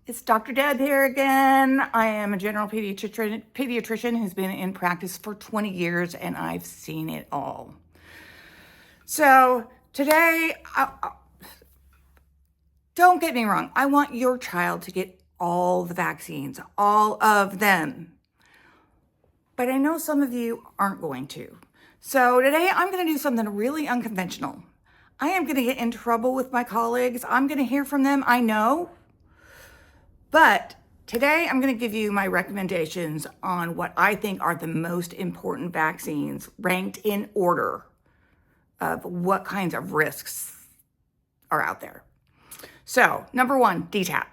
It's Dr. Deb here again. I am a general pediatrician who's been in practice for 20 years and I've seen it all. So today, don't get me wrong, I want your child to get all the vaccines, all of them. But I know some of you aren't going to. So today I'm going to do something really unconventional. I am going to get in trouble with my colleagues. I'm going to hear from them, I know. But today I'm going to give you my recommendations on what I think are the most important vaccines ranked in order of what kinds of risks are out there. So, number one, DTaP.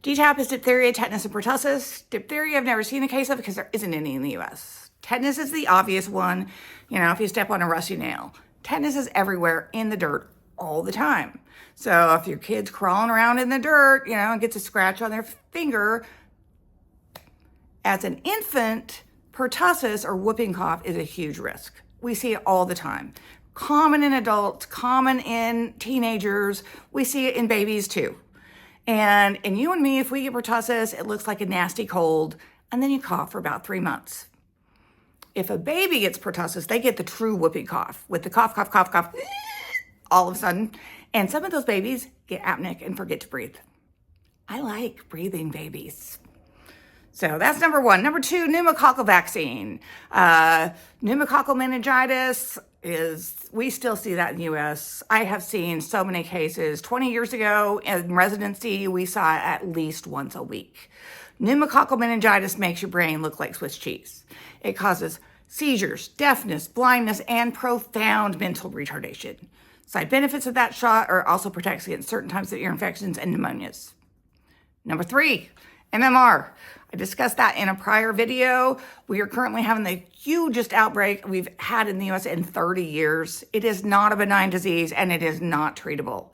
DTaP is diphtheria, tetanus, and pertussis. Diphtheria I've never seen a case of because there isn't any in the US. Tetanus is the obvious one, if you step on a rusty nail. Tetanus is everywhere in the dirt all the time. So if your kid's crawling around in the dirt, and gets a scratch on their finger, as an infant, pertussis or whooping cough is a huge risk. We see it all the time. Common in adults, common in teenagers. We see it in babies too. And in you and me, if we get pertussis, it looks like a nasty cold, and then you cough for about 3 months. If a baby gets pertussis, they get the true whooping cough with the cough, cough, cough, cough, all of a sudden. And some of those babies get apneic and forget to breathe. I like breathing babies. So that's number one. Number two, pneumococcal vaccine. Pneumococcal meningitis we still see that in the US. I have seen so many cases. 20 years ago in residency, we saw it at least once a week. Pneumococcal meningitis makes your brain look like Swiss cheese. It causes seizures, deafness, blindness, and profound mental retardation. Side benefits of that shot are also protects against certain types of ear infections and pneumonias. Number three, MMR. I discussed that in a prior video. We are currently having the hugest outbreak we've had in the US in 30 years. It is not a benign disease and it is not treatable.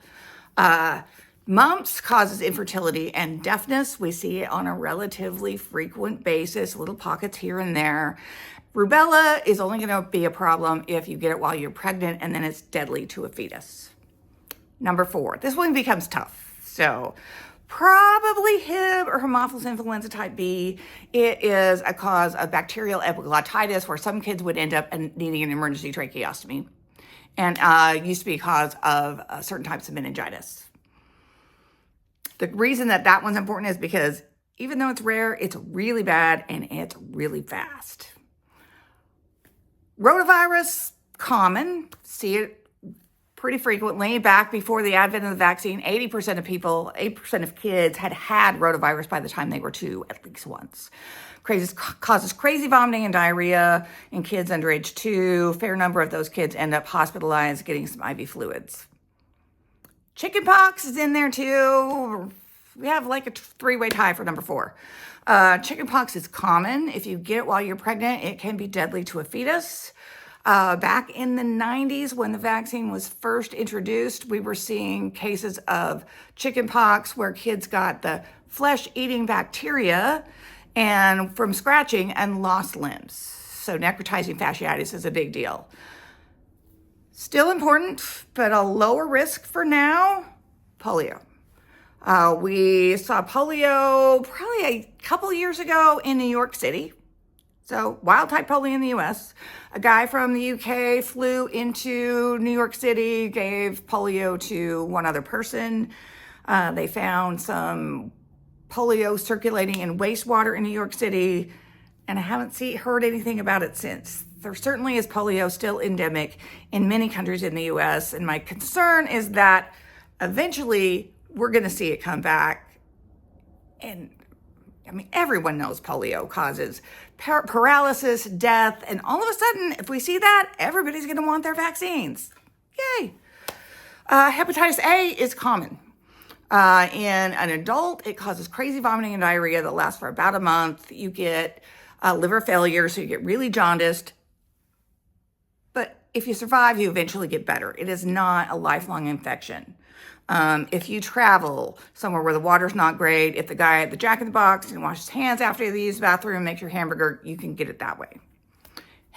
Mumps causes infertility and deafness. We see it on a relatively frequent basis, little pockets here and there. Rubella is only going to be a problem if you get it while you're pregnant, and then it's deadly to a fetus. Number four, this one becomes tough. So probably Hib or Haemophilus influenza type B. It is a cause of bacterial epiglottitis where some kids would end up needing an emergency tracheostomy, and used to be a cause of certain types of meningitis. The reason that one's important is because even though it's rare, it's really bad and it's really fast. Rotavirus, common, see it pretty frequently. Back before the advent of the vaccine, 80% of kids had rotavirus by the time they were 2, at least once. Causes crazy vomiting and diarrhea in kids under age 2. Fair number of those kids end up hospitalized, getting some IV fluids. Chickenpox is in there too. We have like a 3-way tie for number 4. Chickenpox is common. If you get it while you're pregnant, it can be deadly to a fetus. Back in the 90s, when the vaccine was first introduced, we were seeing cases of chickenpox where kids got the flesh-eating bacteria and from scratching and lost limbs. So necrotizing fasciitis is a big deal. Still important, but a lower risk for now, polio. We saw polio probably a couple years ago in New York City. So wild type polio in the US. A guy from the UK flew into New York City, gave polio to one other person. They found some polio circulating in wastewater in New York City, and I haven't heard anything about it since. There certainly is polio still endemic in many countries in the US, and my concern is that eventually we're going to see it come back. And everyone knows polio causes paralysis, death, and all of a sudden, if we see that, everybody's going to want their vaccines. Yay. Hepatitis A is common. In an adult, it causes crazy vomiting and diarrhea that lasts for about a month. You get liver failure, so you get really jaundiced. But if you survive, you eventually get better. It is not a lifelong infection. If you travel somewhere where the water's not great, if the guy at the Jack in the Box didn't wash his hands after they use the bathroom and makes your hamburger, you can get it that way.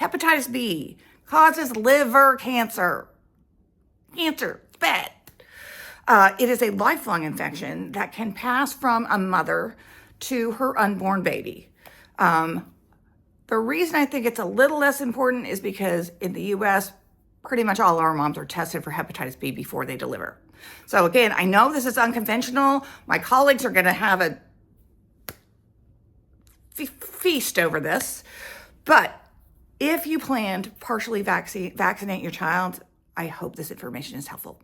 Hepatitis B causes liver cancer. Cancer, it's bad. It is a lifelong infection that can pass from a mother to her unborn baby. The reason I think it's a little less important is because in the US, pretty much all our moms are tested for hepatitis B before they deliver. So again, I know this is unconventional. My colleagues are going to have a feast over this, but if you plan to partially vaccinate your child, I hope this information is helpful.